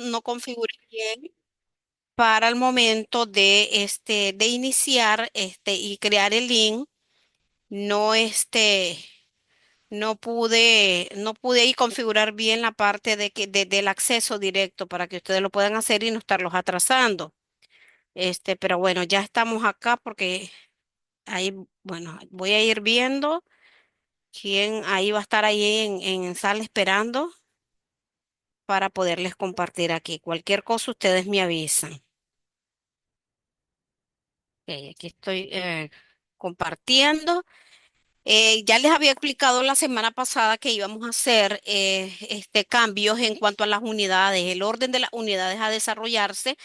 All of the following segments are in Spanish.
no configuré bien para el momento de iniciar y crear el link. No no pude ahí configurar bien la parte del acceso directo para que ustedes lo puedan hacer y no estarlos atrasando. Pero bueno, ya estamos acá porque ahí, bueno, voy a ir viendo quién ahí va a estar ahí en sala esperando para poderles compartir aquí. Cualquier cosa ustedes me avisan. Ok, aquí estoy compartiendo. Ya les había explicado la semana pasada que íbamos a hacer cambios en cuanto a las unidades, el orden de las unidades a desarrollarse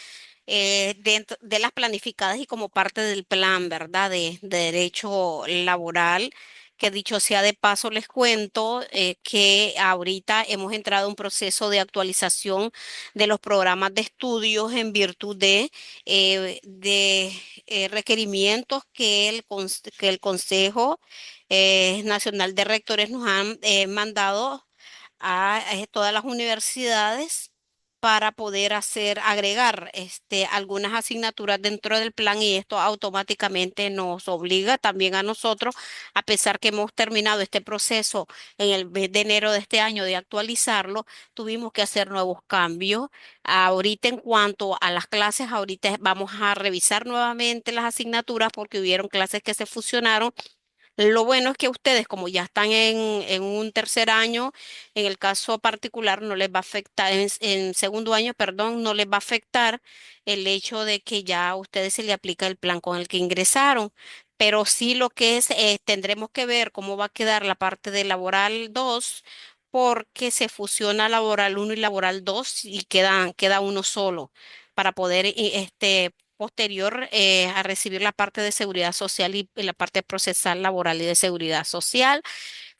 dentro de las planificadas y como parte del plan, ¿verdad? De derecho laboral, que dicho sea de paso, les cuento que ahorita hemos entrado en un proceso de actualización de los programas de estudios en virtud de requerimientos que el Consejo Nacional de Rectores nos han mandado a todas las universidades para poder agregar algunas asignaturas dentro del plan y esto automáticamente nos obliga también a nosotros, a pesar que hemos terminado este proceso en el mes de enero de este año de actualizarlo, tuvimos que hacer nuevos cambios. Ahorita en cuanto a las clases, ahorita vamos a revisar nuevamente las asignaturas porque hubieron clases que se fusionaron. Lo bueno es que ustedes, como ya están en un tercer año, en el caso particular no les va a afectar, en segundo año, perdón, no les va a afectar el hecho de que ya a ustedes se le aplica el plan con el que ingresaron. Pero sí lo que es, tendremos que ver cómo va a quedar la parte de laboral 2, porque se fusiona laboral uno y laboral 2 y queda uno solo para poder posterior a recibir la parte de seguridad social y la parte procesal laboral y de seguridad social,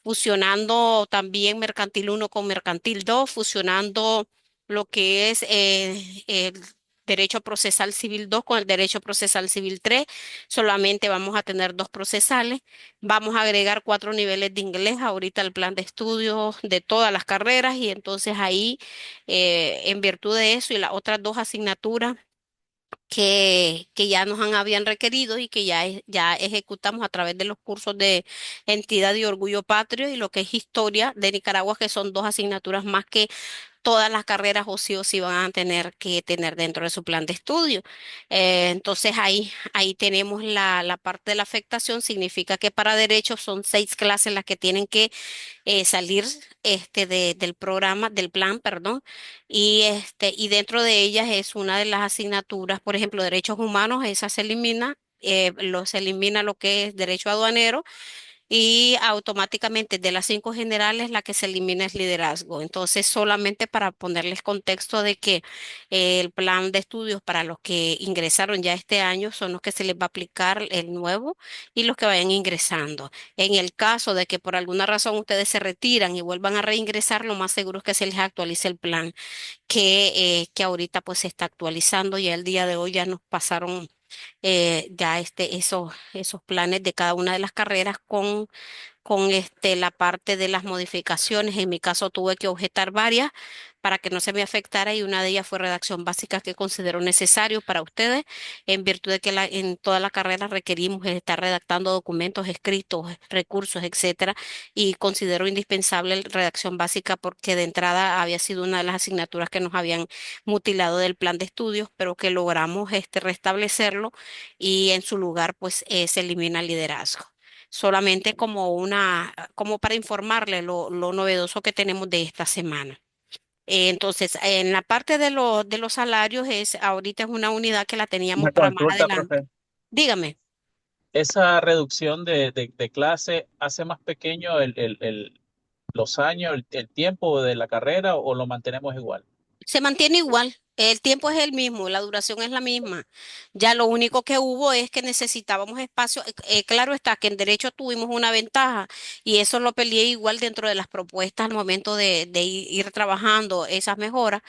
fusionando también Mercantil uno con Mercantil 2, fusionando lo que es el Derecho Procesal Civil 2 con el Derecho Procesal Civil 3. Solamente vamos a tener dos procesales. Vamos a agregar 4 niveles de inglés ahorita al plan de estudios de todas las carreras y entonces ahí, en virtud de eso y las otras dos asignaturas que ya habían requerido y que ya ejecutamos a través de los cursos de entidad y orgullo patrio y lo que es historia de Nicaragua, que son dos asignaturas más que todas las carreras o sí van a tener que tener dentro de su plan de estudio. Entonces ahí tenemos la parte de la afectación, significa que para derechos son 6 clases las que tienen que salir del programa, del plan, perdón, y dentro de ellas es una de las asignaturas, por ejemplo, derechos humanos, esa se elimina. Se elimina lo que es derecho aduanero y automáticamente de las 5 generales la que se elimina es liderazgo. Entonces, solamente para ponerles contexto de que el plan de estudios para los que ingresaron ya este año son los que se les va a aplicar el nuevo y los que vayan ingresando. En el caso de que por alguna razón ustedes se retiran y vuelvan a reingresar, lo más seguro es que se les actualice el plan que ahorita pues se está actualizando. Ya el día de hoy ya nos pasaron ya esos planes de cada una de las carreras con la parte de las modificaciones. En mi caso tuve que objetar varias para que no se me afectara y una de ellas fue redacción básica que considero necesario para ustedes en virtud de que en toda la carrera requerimos estar redactando documentos escritos, recursos, etcétera, y considero indispensable la redacción básica porque de entrada había sido una de las asignaturas que nos habían mutilado del plan de estudios, pero que logramos restablecerlo y en su lugar pues se elimina el liderazgo solamente como para informarle lo novedoso que tenemos de esta semana. Entonces, en la parte de los salarios, ahorita es una unidad que la teníamos Una para más consulta, adelante. profe. Dígame. ¿Esa reducción de clase hace más pequeño los años, el tiempo de la carrera o lo mantenemos igual? Se mantiene igual, el tiempo es el mismo, la duración es la misma. Ya lo único que hubo es que necesitábamos espacio. Claro está que en derecho tuvimos una ventaja y eso lo peleé igual dentro de las propuestas al momento de ir trabajando esas mejoras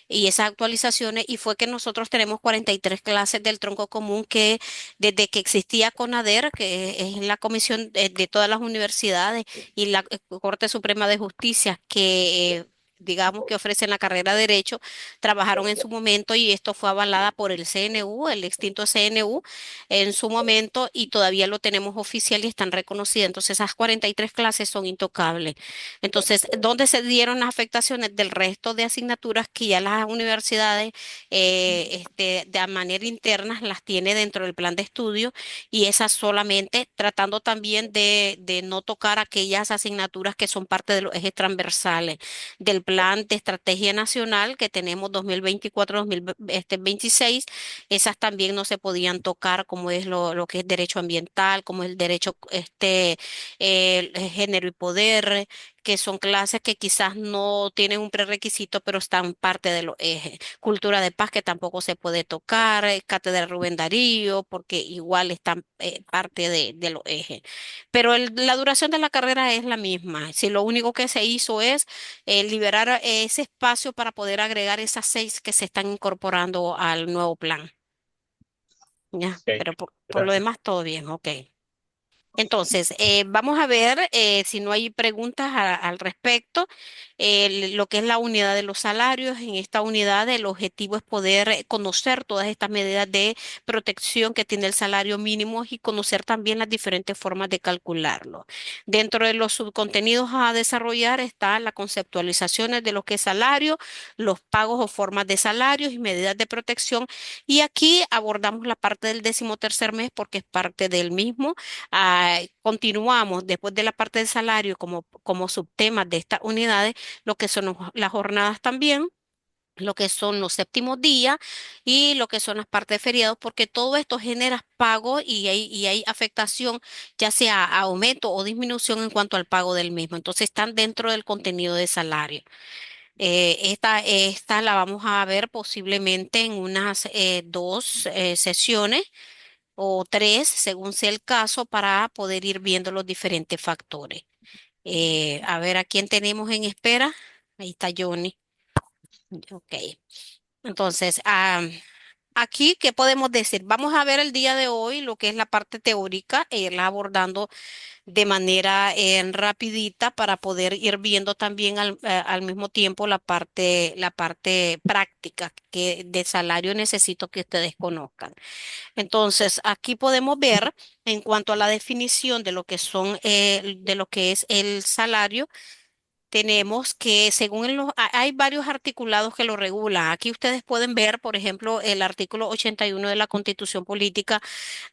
y esas actualizaciones y fue que nosotros tenemos 43 clases del tronco común que desde que existía CONADER, que es la comisión de todas las universidades y la Corte Suprema de Justicia que digamos, que ofrecen la carrera de Derecho, trabajaron en su momento y esto fue avalada por el CNU, el extinto CNU, en su momento y todavía lo tenemos oficial y están reconocidas. Entonces, esas 43 clases son intocables. Entonces, ¿dónde se dieron las afectaciones del resto de asignaturas que ya las universidades de manera interna las tiene dentro del plan de estudio y esas solamente tratando también de no tocar aquellas asignaturas que son parte de los ejes transversales del plan de estrategia nacional que tenemos 2024-2026? Esas también no se podían tocar, como es lo que es derecho ambiental, como es el derecho género y poder, que son clases que quizás no tienen un prerequisito, pero están parte de los ejes. Cultura de paz que tampoco se puede tocar, cátedra Rubén Darío, porque igual están parte de los ejes. Pero la duración de la carrera es la misma. Si lo único que se hizo es liberar ese espacio para poder agregar esas 6 que se están incorporando al nuevo plan. Ya, Ok, pero por lo gracias. demás todo bien, ok. Entonces, vamos a ver si no hay preguntas al respecto. Lo que es la unidad de los salarios, en esta unidad el objetivo es poder conocer todas estas medidas de protección que tiene el salario mínimo y conocer también las diferentes formas de calcularlo. Dentro de los subcontenidos a desarrollar está la conceptualización de lo que es salario, los pagos o formas de salarios y medidas de protección. Y aquí abordamos la parte del 13º mes porque es parte del mismo. Continuamos después de la parte del salario como subtemas de estas unidades, lo que son las jornadas también, lo que son los séptimos días y lo que son las partes de feriados, porque todo esto genera pago y hay afectación, ya sea a aumento o disminución en cuanto al pago del mismo. Entonces están dentro del contenido de salario. Esta la vamos a ver posiblemente en unas 2 sesiones o 3, según sea el caso, para poder ir viendo los diferentes factores. A ver, ¿a quién tenemos en espera? Ahí está Johnny. Ok. Entonces, aquí, ¿qué podemos decir? Vamos a ver el día de hoy lo que es la parte teórica e irla abordando de manera rapidita para poder ir viendo también al mismo tiempo la parte práctica que de salario necesito que ustedes conozcan. Entonces, aquí podemos ver en cuanto a la definición de lo que de lo que es el salario. Tenemos que, según hay varios articulados que lo regulan. Aquí ustedes pueden ver, por ejemplo, el artículo 81 de la Constitución Política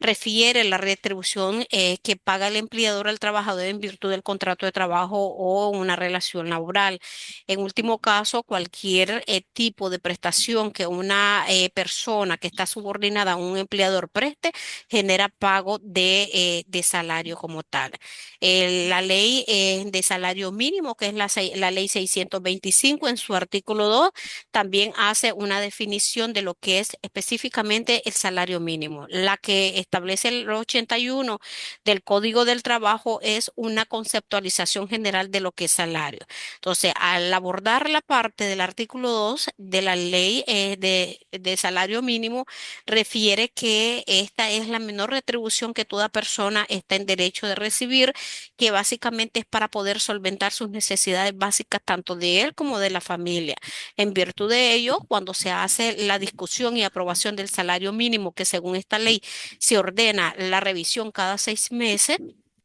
refiere la retribución que paga el empleador al trabajador en virtud del contrato de trabajo o una relación laboral. En último caso, cualquier tipo de prestación que una persona que está subordinada a un empleador preste genera pago de salario como tal. La ley de salario mínimo, que es la ley 625, en su artículo 2, también hace una definición de lo que es específicamente el salario mínimo. La que establece el 81 del Código del Trabajo es una conceptualización general de lo que es salario. Entonces, al abordar la parte del artículo 2 de la ley de salario mínimo, refiere que esta es la menor retribución que toda persona está en derecho de recibir, que básicamente es para poder solventar sus necesidades básicas tanto de él como de la familia. En virtud de ello, cuando se hace la discusión y aprobación del salario mínimo, que según esta ley se ordena la revisión cada 6 meses,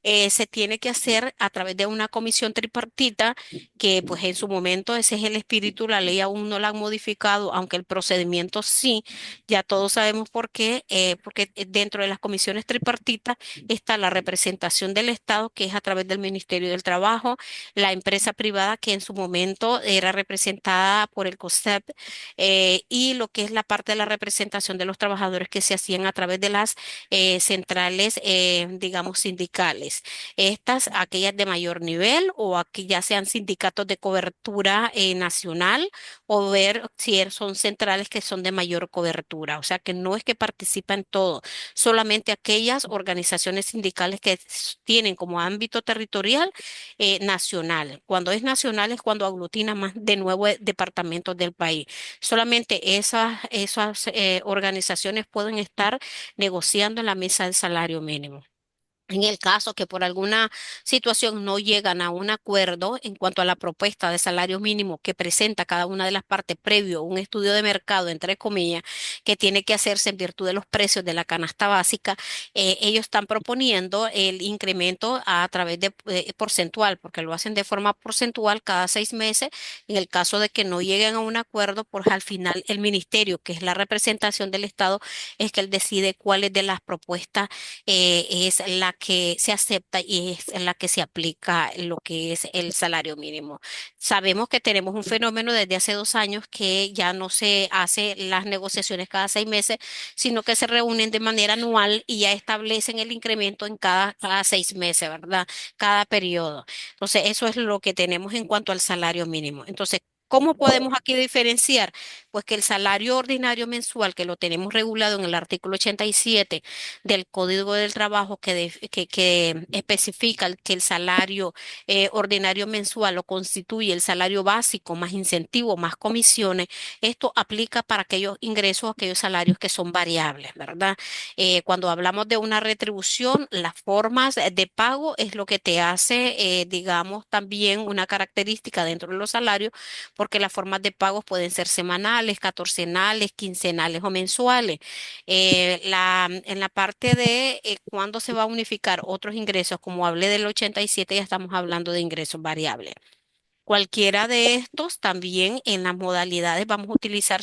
se tiene que hacer a través de una comisión tripartita que pues en su momento ese es el espíritu, la ley aún no la han modificado, aunque el procedimiento sí, ya todos sabemos por qué, porque dentro de las comisiones tripartitas está la representación del Estado, que es a través del Ministerio del Trabajo, la empresa privada, que en su momento era representada por el COSEP, y lo que es la parte de la representación de los trabajadores que se hacían a través de las centrales, digamos, sindicales. Estas, aquellas de mayor nivel o aquí ya sean sindicatos de cobertura nacional o ver si son centrales que son de mayor cobertura. O sea que no es que participa en todo, solamente aquellas organizaciones sindicales que tienen como ámbito territorial nacional. Cuando es nacional es cuando aglutina más de 9 departamentos del país. Solamente esas organizaciones pueden estar negociando en la mesa del salario mínimo. En el caso que por alguna situación no llegan a un acuerdo en cuanto a la propuesta de salario mínimo que presenta cada una de las partes previo a un estudio de mercado, entre comillas, que tiene que hacerse en virtud de los precios de la canasta básica, ellos están proponiendo el incremento a través de porcentual, porque lo hacen de forma porcentual cada 6 meses. En el caso de que no lleguen a un acuerdo, pues al final el ministerio, que es la representación del Estado, es que él decide cuáles de las propuestas es la que se acepta y es la que se aplica lo que es el salario mínimo. Sabemos que tenemos un fenómeno desde hace 2 años que ya no se hace las negociaciones cada 6 meses, sino que se reúnen de manera anual y ya establecen el incremento en cada 6 meses, ¿verdad? Cada periodo. Entonces, eso es lo que tenemos en cuanto al salario mínimo. Entonces, ¿cómo podemos aquí diferenciar? Pues que el salario ordinario mensual, que lo tenemos regulado en el artículo 87 del Código del Trabajo que especifica que el salario ordinario mensual lo constituye el salario básico más incentivo, más comisiones. Esto aplica para aquellos ingresos, aquellos salarios que son variables, ¿verdad? Cuando hablamos de una retribución, las formas de pago es lo que te hace, digamos, también una característica dentro de los salarios, porque las formas de pagos pueden ser semanales, catorcenales, quincenales o mensuales. En la parte de cuándo se va a unificar otros ingresos, como hablé del 87, ya estamos hablando de ingresos variables. Cualquiera de estos también en las modalidades vamos a utilizar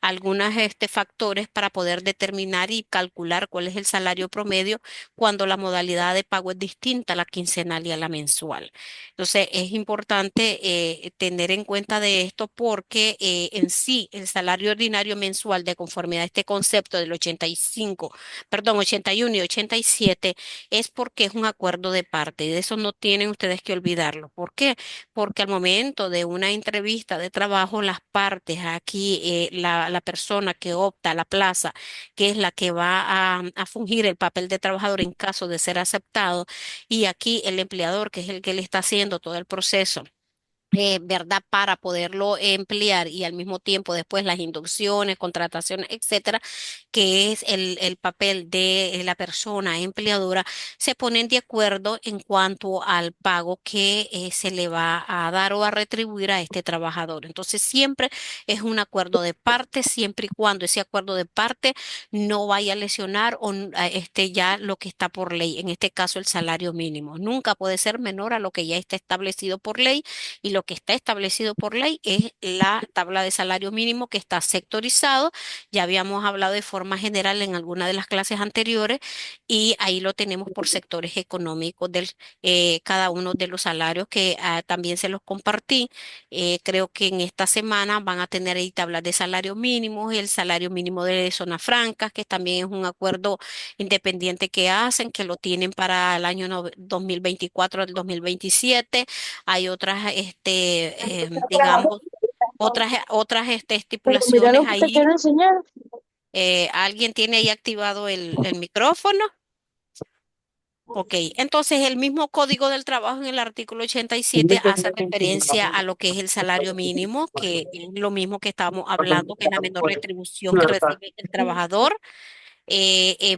algunos factores para poder determinar y calcular cuál es el salario promedio cuando la modalidad de pago es distinta a la quincenal y a la mensual. Entonces es importante tener en cuenta de esto porque en sí el salario ordinario mensual de conformidad a este concepto del 85, perdón, 81 y 87 es porque es un acuerdo de parte y de eso no tienen ustedes que olvidarlo. ¿Por qué? Porque al momento de una entrevista de trabajo, las partes aquí, la persona que opta a la plaza, que es la que va a fungir el papel de trabajador en caso de ser aceptado, y aquí el empleador, que es el que le está haciendo todo el proceso ¿verdad? Para poderlo emplear y al mismo tiempo después las inducciones, contrataciones, etcétera, que es el papel de la persona empleadora, se ponen de acuerdo en cuanto al pago que se le va a dar o a retribuir a este trabajador. Entonces, siempre es un acuerdo de parte, siempre y cuando ese acuerdo de parte no vaya a lesionar ya lo que está por ley, en este caso el salario mínimo. Nunca puede ser menor a lo que ya está establecido por ley y lo que está establecido por ley es la tabla de salario mínimo que está sectorizado. Ya habíamos hablado de forma general en alguna de las clases anteriores y ahí lo tenemos por sectores económicos de cada uno de los salarios que también se los compartí. Creo que en esta semana van a tener ahí tablas de salario mínimo, el salario mínimo de zonas francas, que también es un acuerdo independiente que hacen, que lo tienen para el año 2024 al 2027. Hay otras, digamos, otras Pero mira estipulaciones lo que te ahí. quiero enseñar. ¿Alguien tiene ahí activado el micrófono? Ok, entonces el mismo Código del Trabajo en el artículo 87 hace referencia a lo que es el salario mínimo, que es lo mismo que estábamos hablando, que es la menor retribución que recibe el trabajador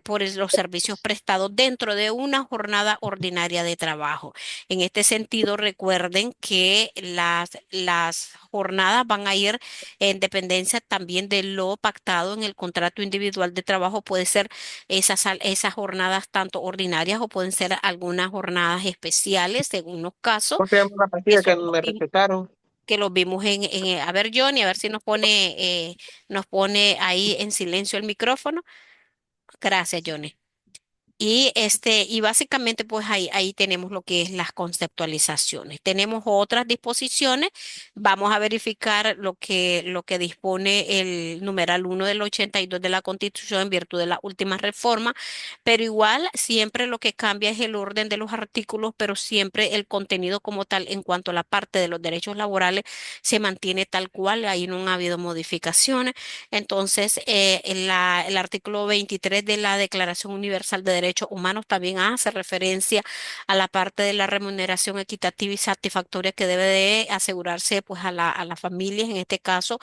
por los servicios prestados dentro de una jornada ordinaria de trabajo. En este sentido, recuerden que las jornadas van a ir en dependencia también de lo pactado en el contrato individual de trabajo. Puede ser esas jornadas tanto ordinarias o pueden ser algunas jornadas especiales según los casos. ¿Cómo se llama la pastilla Eso que me recetaron? que los vimos a ver, Johnny, a ver si nos pone ahí en silencio el micrófono. Gracias, Johnny. Y básicamente, pues ahí tenemos lo que es las conceptualizaciones. Tenemos otras disposiciones. Vamos a verificar lo que dispone el numeral 1 del 82 de la Constitución en virtud de la última reforma, pero igual siempre lo que cambia es el orden de los artículos, pero siempre el contenido como tal en cuanto a la parte de los derechos laborales se mantiene tal cual. Ahí no ha habido modificaciones. Entonces, el artículo 23 de la Declaración Universal de Derechos Humanos también hace referencia a la parte de la remuneración equitativa y satisfactoria que debe de asegurarse pues a las familias, en este caso,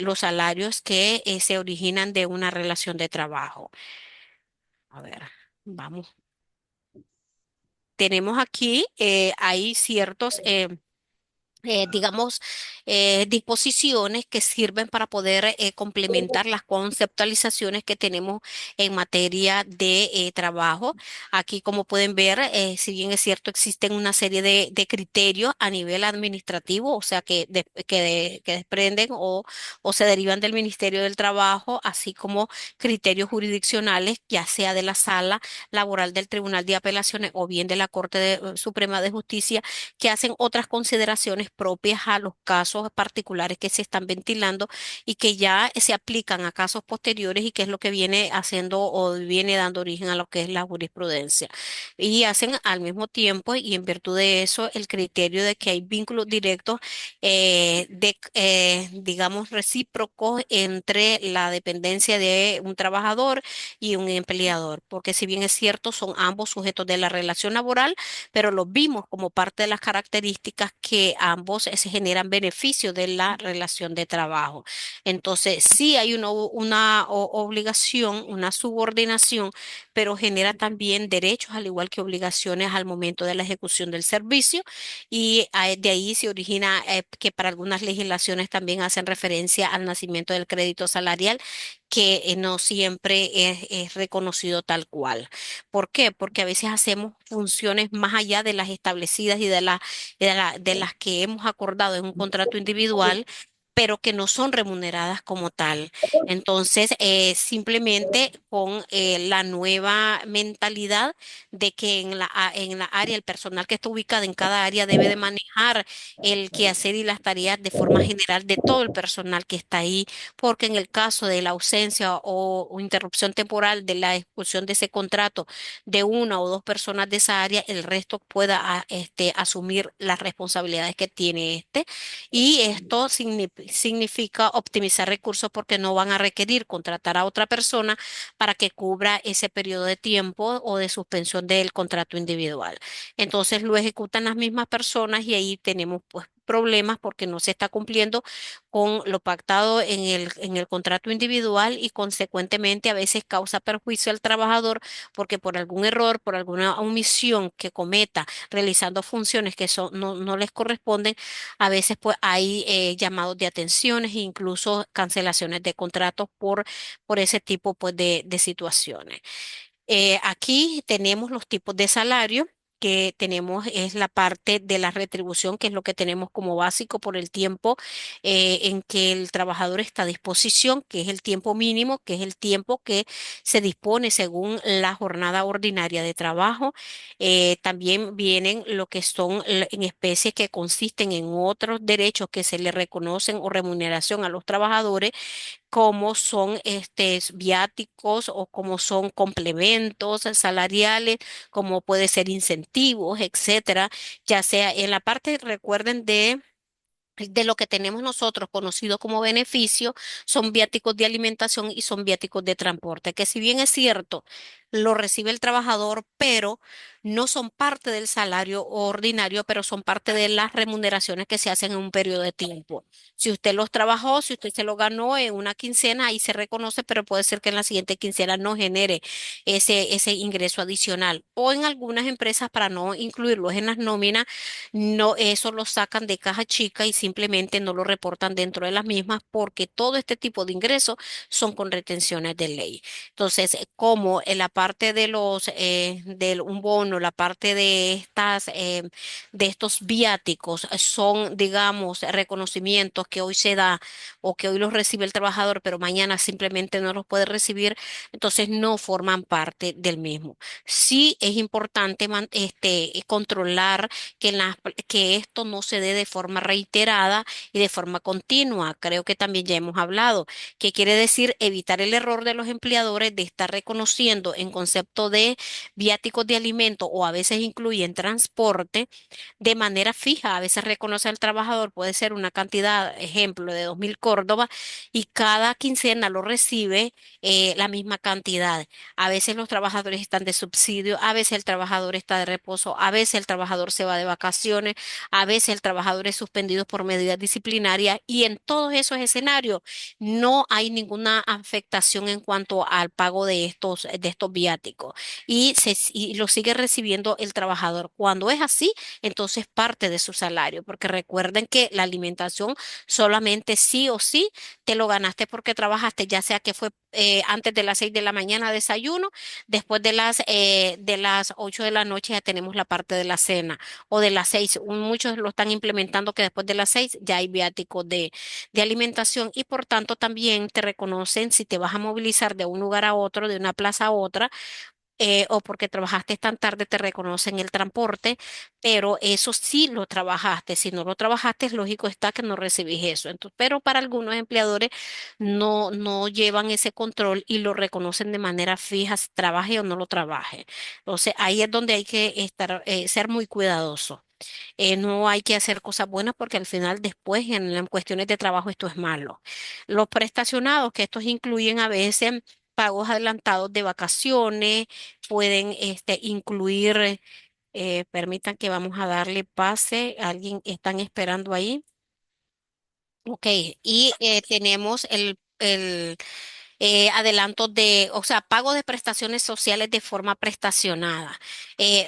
los salarios que se originan de una relación de trabajo. A ver, vamos. tenemos aquí, hay ciertos digamos, disposiciones que sirven para poder complementar las conceptualizaciones que tenemos en materia de trabajo. Aquí, como pueden ver, si bien es cierto, existen una serie de criterios a nivel administrativo, o sea, que desprenden o se derivan del Ministerio del Trabajo, así como criterios jurisdiccionales, ya sea de la Sala Laboral del Tribunal de Apelaciones o bien de la Suprema de Justicia, que hacen otras consideraciones propias a los casos particulares que se están ventilando y que ya se aplican a casos posteriores y que es lo que viene haciendo o viene dando origen a lo que es la jurisprudencia. Y hacen al mismo tiempo y en virtud de eso el criterio de que hay vínculos directos digamos, recíprocos entre la dependencia de un trabajador y un empleador, porque si bien es cierto, son ambos sujetos de la relación laboral, pero los vimos como parte de las características que ambos se generan beneficio de la relación de trabajo. Entonces, sí hay obligación, una subordinación, pero genera también derechos al igual que obligaciones al momento de la ejecución del servicio y de ahí se origina que para algunas legislaciones también hacen referencia al nacimiento del crédito salarial que no siempre es reconocido tal cual. ¿Por qué? Porque a veces hacemos funciones más allá de las establecidas y de las que hemos acordado en un contrato individual, pero que no son remuneradas como tal. Entonces, simplemente con la nueva mentalidad de que en la área, el personal que está ubicado en cada área debe de manejar el quehacer y las tareas de forma general de todo el personal que está ahí, porque en el caso de la ausencia o interrupción temporal de la ejecución de ese contrato, de una o dos personas de esa área, el resto pueda asumir las responsabilidades que tiene y esto significa optimizar recursos porque no van a requerir contratar a otra persona para que cubra ese periodo de tiempo o de suspensión del contrato individual. Entonces lo ejecutan las mismas personas y ahí tenemos pues problemas porque no se está cumpliendo con lo pactado en el contrato individual y consecuentemente a veces causa perjuicio al trabajador porque por algún error, por alguna omisión que cometa realizando funciones que no les corresponden, a veces pues hay llamados de atenciones e incluso cancelaciones de contratos por ese tipo pues de situaciones. Aquí tenemos los tipos de salario que tenemos es la parte de la retribución, que es lo que tenemos como básico por el tiempo en que el trabajador está a disposición, que es el tiempo mínimo, que es el tiempo que se dispone según la jornada ordinaria de trabajo. También vienen lo que son en especie que consisten en otros derechos que se le reconocen o remuneración a los trabajadores como son viáticos o como son complementos salariales, como puede ser incentivos, etcétera, ya sea en la parte, recuerden, de lo que tenemos nosotros conocido como beneficio, son viáticos de alimentación y son viáticos de transporte, que si bien es cierto, lo recibe el trabajador, pero no son parte del salario ordinario, pero son parte de las remuneraciones que se hacen en un periodo de tiempo. Si usted los trabajó, si usted se lo ganó en una quincena, ahí se reconoce, pero puede ser que en la siguiente quincena no genere ese ingreso adicional. O en algunas empresas, para no incluirlos en las nóminas, no, eso lo sacan de caja chica y simplemente no lo reportan dentro de las mismas porque todo este tipo de ingresos son con retenciones de ley. Entonces, como en la parte de un bono, la parte de estos viáticos son, digamos, reconocimientos que hoy se da o que hoy los recibe el trabajador, pero mañana simplemente no los puede recibir, entonces no forman parte del mismo. Sí es importante controlar que esto no se dé de forma reiterada y de forma continua. Creo que también ya hemos hablado, que quiere decir evitar el error de los empleadores de estar reconociendo en concepto de viáticos de alimento o a veces incluyen transporte de manera fija. A veces reconoce al trabajador, puede ser una cantidad, ejemplo, de 2.000 córdobas y cada quincena lo recibe la misma cantidad. A veces los trabajadores están de subsidio, a veces el trabajador está de reposo, a veces el trabajador se va de vacaciones, a veces el trabajador es suspendido por medidas disciplinarias y en todos esos escenarios no hay ninguna afectación en cuanto al pago de estos viáticos y lo sigue recibiendo el trabajador. Cuando es así, entonces parte de su salario, porque recuerden que la alimentación solamente sí o sí te lo ganaste porque trabajaste, ya sea que fue antes de las 6 de la mañana desayuno, después de las 8 de la noche ya tenemos la parte de la cena o de las 6. Muchos lo están implementando que después de las 6 ya hay viáticos de alimentación y por tanto también te reconocen si te vas a movilizar de un lugar a otro, de una plaza a otra, o porque trabajaste tan tarde, te reconocen el transporte, pero eso sí lo trabajaste. Si no lo trabajaste, es lógico está que no recibís eso. Entonces, pero para algunos empleadores no llevan ese control y lo reconocen de manera fija, si trabaje o no lo trabaje. Entonces, ahí es donde hay que ser muy cuidadoso. No hay que hacer cosas buenas porque al final después en cuestiones de trabajo esto es malo. Los prestacionados, que estos incluyen a veces pagos adelantados de vacaciones, pueden incluir, permitan que vamos a darle pase, alguien están esperando ahí. Ok, y tenemos el adelanto o sea, pago de prestaciones sociales de forma prestacionada.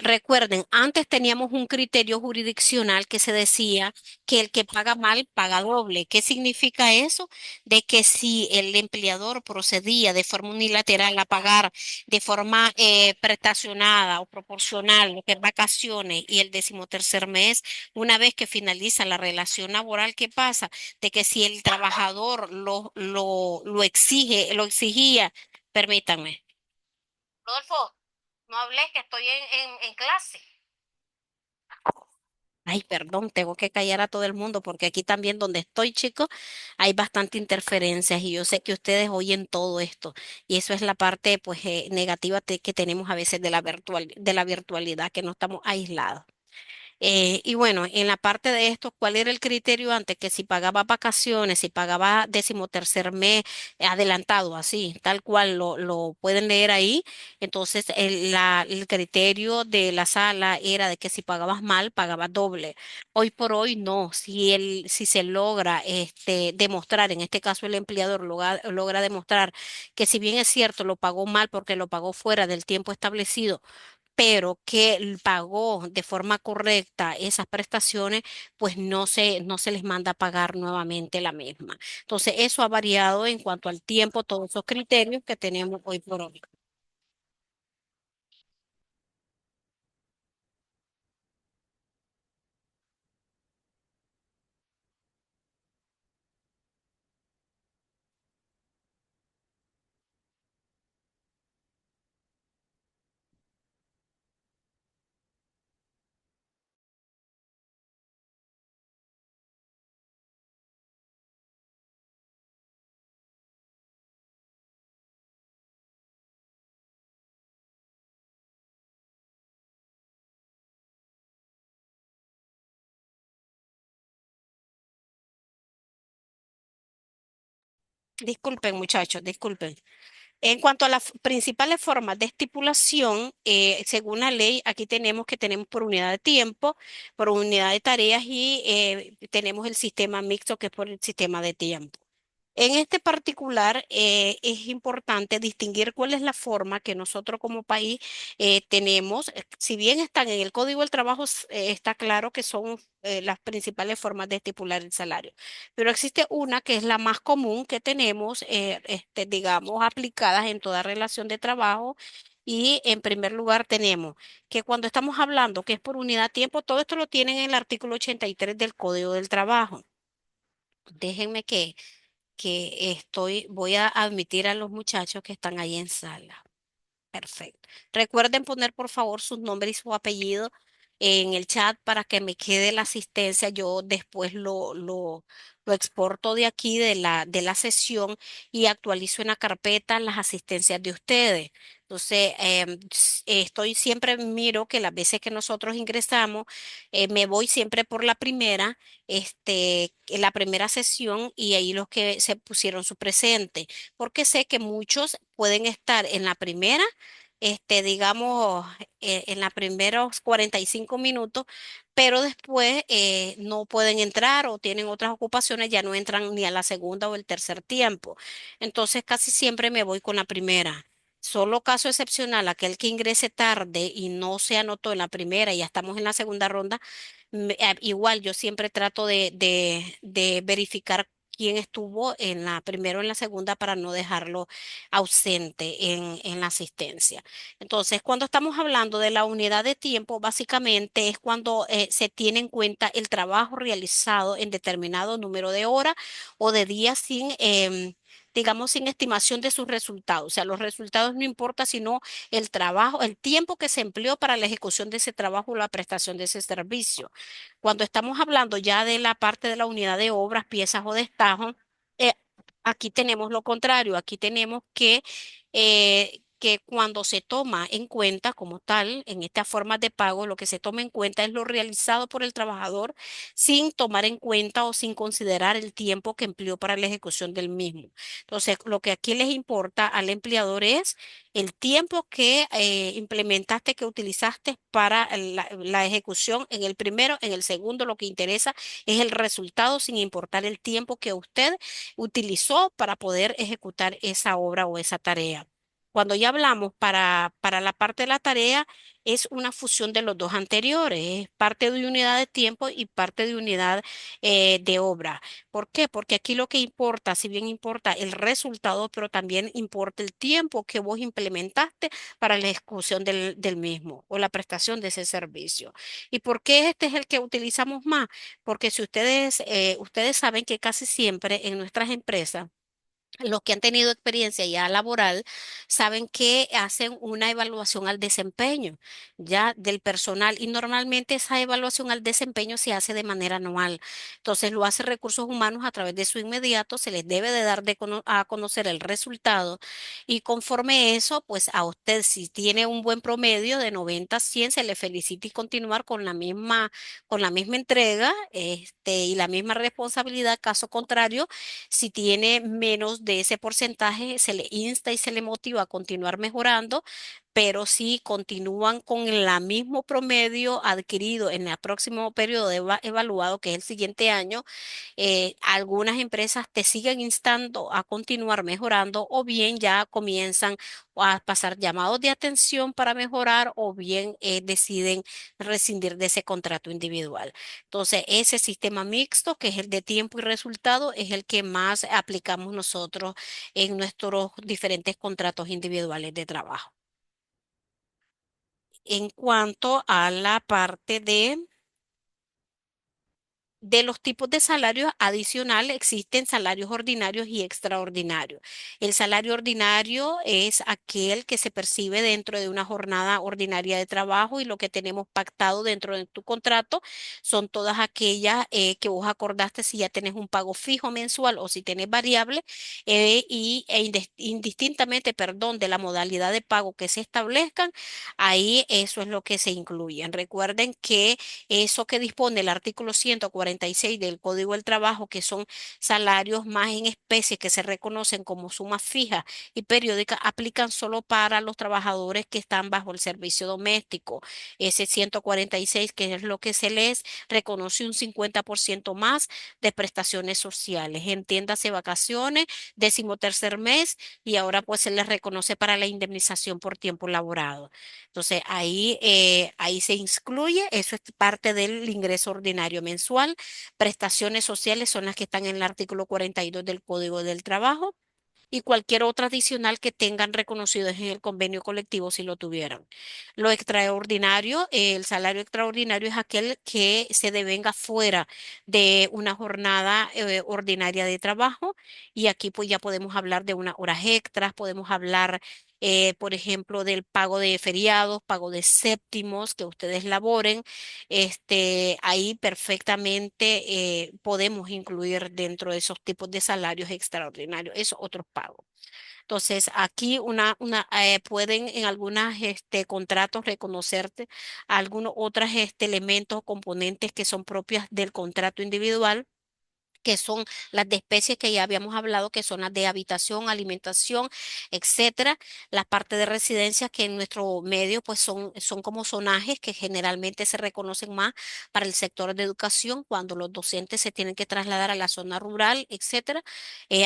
Recuerden, antes teníamos un criterio jurisdiccional que se decía que el que paga mal paga doble. ¿Qué significa eso? De que si el empleador procedía de forma unilateral a pagar de forma prestacionada o proporcional lo que es vacaciones y el 13º mes, una vez que finaliza la relación laboral, ¿qué pasa? De que si el trabajador lo exige, lo exigía, permítanme. Rodolfo, no hablé que estoy en clase. Ay, perdón, tengo que callar a todo el mundo porque aquí también donde estoy, chicos, hay bastante interferencias y yo sé que ustedes oyen todo esto y eso es la parte pues negativa que tenemos a veces de la virtualidad, que no estamos aislados. Y bueno, en la parte de esto, ¿cuál era el criterio antes? Que si pagaba vacaciones, si pagaba 13º mes adelantado, así, tal cual lo pueden leer ahí. Entonces, el criterio de la sala era de que si pagabas mal, pagabas doble. Hoy por hoy no. Si se logra demostrar, en este caso el empleador logra demostrar que si bien es cierto, lo pagó mal porque lo pagó fuera del tiempo establecido, pero que pagó de forma correcta esas prestaciones, pues no se les manda a pagar nuevamente la misma. Entonces, eso ha variado en cuanto al tiempo, todos esos criterios que tenemos hoy por hoy. Disculpen, muchachos, disculpen. En cuanto a las principales formas de estipulación, según la ley, aquí tenemos por unidad de tiempo, por unidad de tareas y tenemos el sistema mixto que es por el sistema de tiempo. En este particular, es importante distinguir cuál es la forma que nosotros como país tenemos. Si bien están en el Código del Trabajo, está claro que son las principales formas de estipular el salario. Pero existe una que es la más común que tenemos, digamos, aplicadas en toda relación de trabajo. Y en primer lugar tenemos que cuando estamos hablando que es por unidad de tiempo, todo esto lo tienen en el artículo 83 del Código del Trabajo. Déjenme voy a admitir a los muchachos que están ahí en sala. Perfecto. Recuerden poner por favor sus nombres y su apellido en el chat para que me quede la asistencia. Yo después lo exporto de aquí de la sesión y actualizo en la carpeta las asistencias de ustedes. Entonces, estoy siempre, miro que las veces que nosotros ingresamos, me voy siempre por la primera, en la primera sesión y ahí los que se pusieron su presente, porque sé que muchos pueden estar en la primera, digamos, en los primeros 45 minutos, pero después no pueden entrar o tienen otras ocupaciones, ya no entran ni a la segunda o el tercer tiempo. Entonces, casi siempre me voy con la primera. Solo caso excepcional, aquel que ingrese tarde y no se anotó en la primera y ya estamos en la segunda ronda, igual yo siempre trato de verificar quién estuvo en la primera o en la segunda para no dejarlo ausente en la asistencia. Entonces, cuando estamos hablando de la unidad de tiempo, básicamente es cuando se tiene en cuenta el trabajo realizado en determinado número de horas o de días sin digamos, sin estimación de sus resultados. O sea, los resultados no importa, sino el trabajo, el tiempo que se empleó para la ejecución de ese trabajo o la prestación de ese servicio. Cuando estamos hablando ya de la parte de la unidad de obras, piezas o destajo, eh, aquí tenemos lo contrario, aquí tenemos que cuando se toma en cuenta como tal, en esta forma de pago, lo que se toma en cuenta es lo realizado por el trabajador sin tomar en cuenta o sin considerar el tiempo que empleó para la ejecución del mismo. Entonces, lo que aquí les importa al empleador es el tiempo que implementaste, que utilizaste para la ejecución en el primero, en el segundo, lo que interesa es el resultado sin importar el tiempo que usted utilizó para poder ejecutar esa obra o esa tarea. Cuando ya hablamos para la parte de la tarea, es una fusión de los dos anteriores, es parte de unidad de tiempo y parte de unidad de obra. ¿Por qué? Porque aquí lo que importa, si bien importa el resultado, pero también importa el tiempo que vos implementaste para la ejecución del mismo o la prestación de ese servicio. ¿Y por qué este es el que utilizamos más? Porque si ustedes saben que casi siempre en nuestras empresas, los que han tenido experiencia ya laboral saben que hacen una evaluación al desempeño ya del personal y normalmente esa evaluación al desempeño se hace de manera anual. Entonces lo hace recursos humanos a través de su inmediato, se les debe de dar a conocer el resultado y conforme eso, pues a usted si tiene un buen promedio de 90 a 100 se le felicita y continuar con la misma entrega y la misma responsabilidad. Caso contrario, si tiene menos de ese porcentaje, se le insta y se le motiva a continuar mejorando, pero si continúan con el mismo promedio adquirido en el próximo periodo evaluado, que es el siguiente año, algunas empresas te siguen instando a continuar mejorando o bien ya comienzan a pasar llamados de atención para mejorar o bien deciden rescindir de ese contrato individual. Entonces, ese sistema mixto, que es el de tiempo y resultado, es el que más aplicamos nosotros en nuestros diferentes contratos individuales de trabajo. En cuanto a la parte de los tipos de salarios adicionales, existen salarios ordinarios y extraordinarios. El salario ordinario es aquel que se percibe dentro de una jornada ordinaria de trabajo y lo que tenemos pactado dentro de tu contrato son todas aquellas que vos acordaste si ya tenés un pago fijo mensual o si tenés variable indistintamente, perdón, de la modalidad de pago que se establezcan, ahí eso es lo que se incluye. Recuerden que eso que dispone el artículo 146 del Código del Trabajo, que son salarios más en especie que se reconocen como sumas fijas y periódicas, aplican solo para los trabajadores que están bajo el servicio doméstico. Ese 146, que es lo que se les reconoce un 50% más de prestaciones sociales. Entiéndase vacaciones, 13º mes y ahora pues se les reconoce para la indemnización por tiempo laborado. Entonces ahí se incluye, eso es parte del ingreso ordinario mensual. Prestaciones sociales son las que están en el artículo 42 del Código del Trabajo y cualquier otra adicional que tengan reconocidos en el convenio colectivo si lo tuvieran. Lo extraordinario, el salario extraordinario es aquel que se devenga fuera de una jornada ordinaria de trabajo y aquí pues ya podemos hablar de unas horas extras, podemos hablar por ejemplo, del pago de feriados, pago de séptimos que ustedes laboren. Ahí perfectamente podemos incluir dentro de esos tipos de salarios extraordinarios, esos otros pagos. Entonces, aquí pueden en algunos contratos reconocerte algunos otros elementos o componentes que son propias del contrato individual que son las de especies que ya habíamos hablado, que son las de habitación, alimentación, etcétera. La parte de residencias que en nuestro medio pues son como zonajes que generalmente se reconocen más para el sector de educación cuando los docentes se tienen que trasladar a la zona rural, etcétera.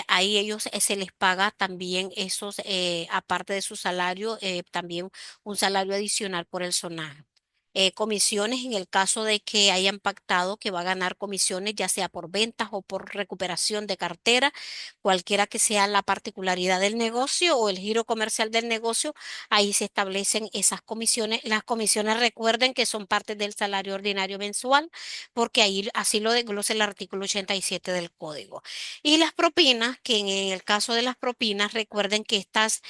Ahí ellos se les paga también esos, aparte de su salario, también un salario adicional por el zonaje. Comisiones en el caso de que hayan pactado que va a ganar comisiones, ya sea por ventas o por recuperación de cartera, cualquiera que sea la particularidad del negocio o el giro comercial del negocio, ahí se establecen esas comisiones. Las comisiones recuerden que son parte del salario ordinario mensual, porque ahí así lo desglosa el artículo 87 del código. Y las propinas, que en el caso de las propinas, recuerden que estas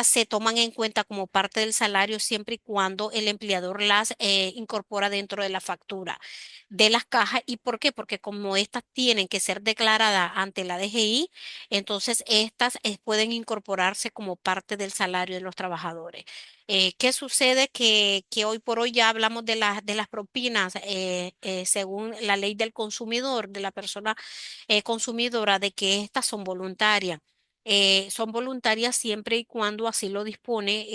se toman en cuenta como parte del salario siempre y cuando el empleador las incorpora dentro de la factura de las cajas. ¿Y por qué? Porque como estas tienen que ser declaradas ante la DGI, entonces estas pueden incorporarse como parte del salario de los trabajadores. ¿Qué sucede? Que hoy por hoy ya hablamos de las propinas según la ley del consumidor, de la persona consumidora, de que estas son voluntarias. Son voluntarias siempre y cuando así lo dispone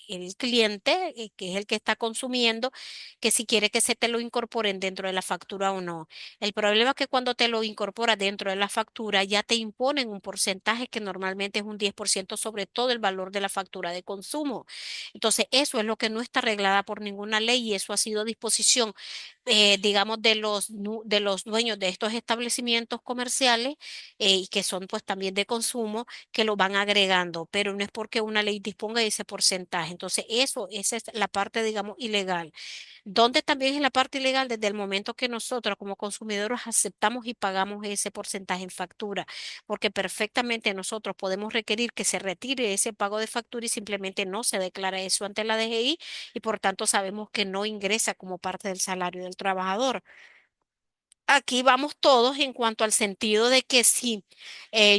el cliente, que es el que está consumiendo, que si quiere que se te lo incorporen dentro de la factura o no. El problema es que cuando te lo incorporas dentro de la factura ya te imponen un porcentaje que normalmente es un 10% sobre todo el valor de la factura de consumo. Entonces, eso es lo que no está arreglada por ninguna ley y eso ha sido disposición, digamos, de los dueños de estos establecimientos comerciales y que son pues también de consumo, que lo van agregando, pero no es porque una ley disponga de ese porcentaje. Entonces, esa es la parte, digamos, ilegal. Donde también es la parte ilegal desde el momento que nosotros como consumidores aceptamos y pagamos ese porcentaje en factura, porque perfectamente nosotros podemos requerir que se retire ese pago de factura y simplemente no se declara eso ante la DGI y por tanto sabemos que no ingresa como parte del salario del trabajador. Aquí vamos todos en cuanto al sentido de que si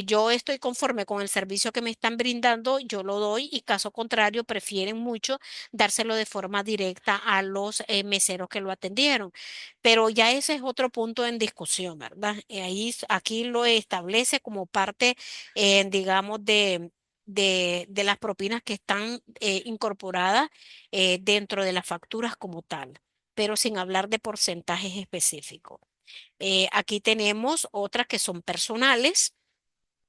yo estoy conforme con el servicio que me están brindando, yo lo doy y caso contrario, prefieren mucho dárselo de forma directa a los meseros que lo atendieron. Pero ya ese es otro punto en discusión, ¿verdad? Aquí lo establece como parte, digamos, de las propinas que están incorporadas dentro de las facturas como tal, pero sin hablar de porcentajes específicos. Aquí tenemos otras que son personales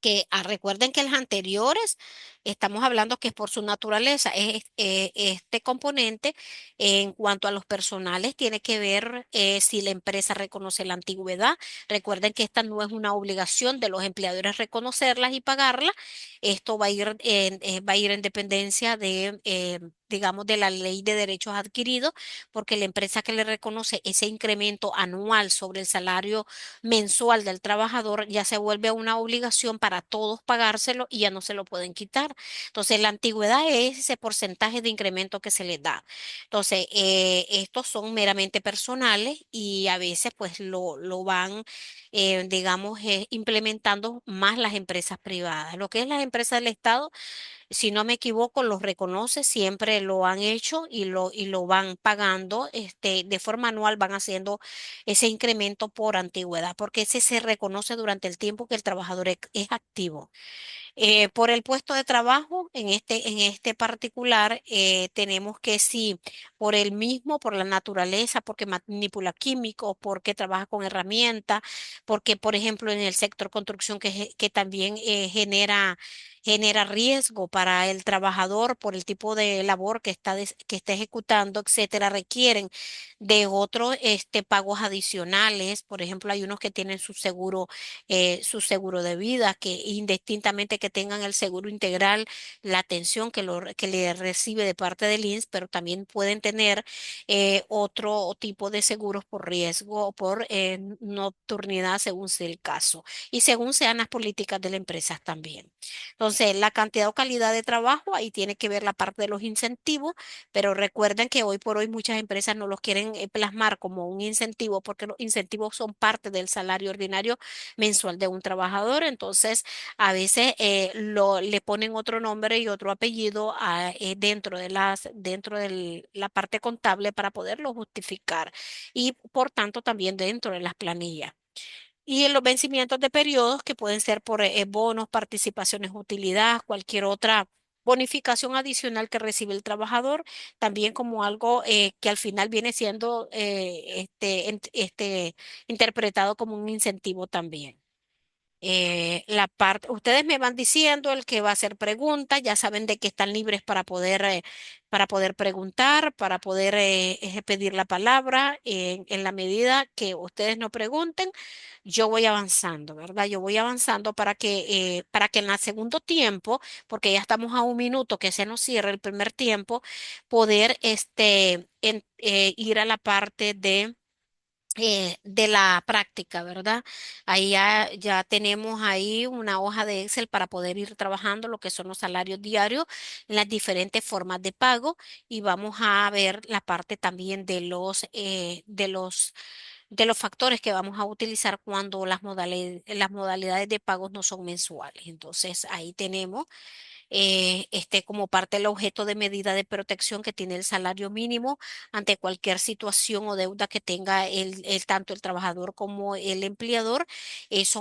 que recuerden que las anteriores estamos hablando que es por su naturaleza. Este componente en cuanto a los personales tiene que ver si la empresa reconoce la antigüedad. Recuerden que esta no es una obligación de los empleadores reconocerlas y pagarlas. Esto va a ir en dependencia de, digamos, de la ley de derechos adquiridos, porque la empresa que le reconoce ese incremento anual sobre el salario mensual del trabajador ya se vuelve una obligación para todos pagárselo y ya no se lo pueden quitar. Entonces, la antigüedad es ese porcentaje de incremento que se les da. Entonces, estos son meramente personales y a veces pues lo van, digamos, implementando más las empresas privadas. Lo que es las empresas del Estado, si no me equivoco, los reconoce, siempre lo han hecho y lo van pagando, de forma anual van haciendo ese incremento por antigüedad, porque ese se reconoce durante el tiempo que el trabajador es activo. Por el puesto de trabajo, en este particular, tenemos que sí, por el mismo, por la naturaleza, porque manipula químicos, porque trabaja con herramientas, porque, por ejemplo, en el sector construcción que también genera riesgo para el trabajador por el tipo de labor que está ejecutando, etcétera, requieren de otros pagos adicionales. Por ejemplo, hay unos que tienen su seguro de vida, que indistintamente que tengan el seguro integral, la atención que le recibe de parte del INSS, pero también pueden tener otro tipo de seguros por riesgo o por nocturnidad según sea el caso y según sean las políticas de la empresa también. Entonces, Entonces, la cantidad o calidad de trabajo, ahí tiene que ver la parte de los incentivos, pero recuerden que hoy por hoy muchas empresas no los quieren plasmar como un incentivo porque los incentivos son parte del salario ordinario mensual de un trabajador. Entonces, a veces le ponen otro nombre y otro apellido dentro de la parte contable para poderlo justificar y por tanto también dentro de las planillas. Y en los vencimientos de periodos que pueden ser por bonos, participaciones, utilidad, cualquier otra bonificación adicional que recibe el trabajador, también como algo que al final viene siendo interpretado como un incentivo también. Ustedes me van diciendo el que va a hacer preguntas, ya saben de que están libres para poder preguntar, para poder pedir la palabra. En la medida que ustedes no pregunten, yo voy avanzando, ¿verdad? Yo voy avanzando para que en el segundo tiempo, porque ya estamos a un minuto que se nos cierra el primer tiempo, poder ir a la parte de la práctica, ¿verdad? Ahí ya tenemos ahí una hoja de Excel para poder ir trabajando lo que son los salarios diarios en las diferentes formas de pago y vamos a ver la parte también de los factores que vamos a utilizar cuando las modalidades de pagos no son mensuales. Entonces, ahí tenemos como parte del objeto de medida de protección que tiene el salario mínimo ante cualquier situación o deuda que tenga tanto el trabajador como el empleador. Son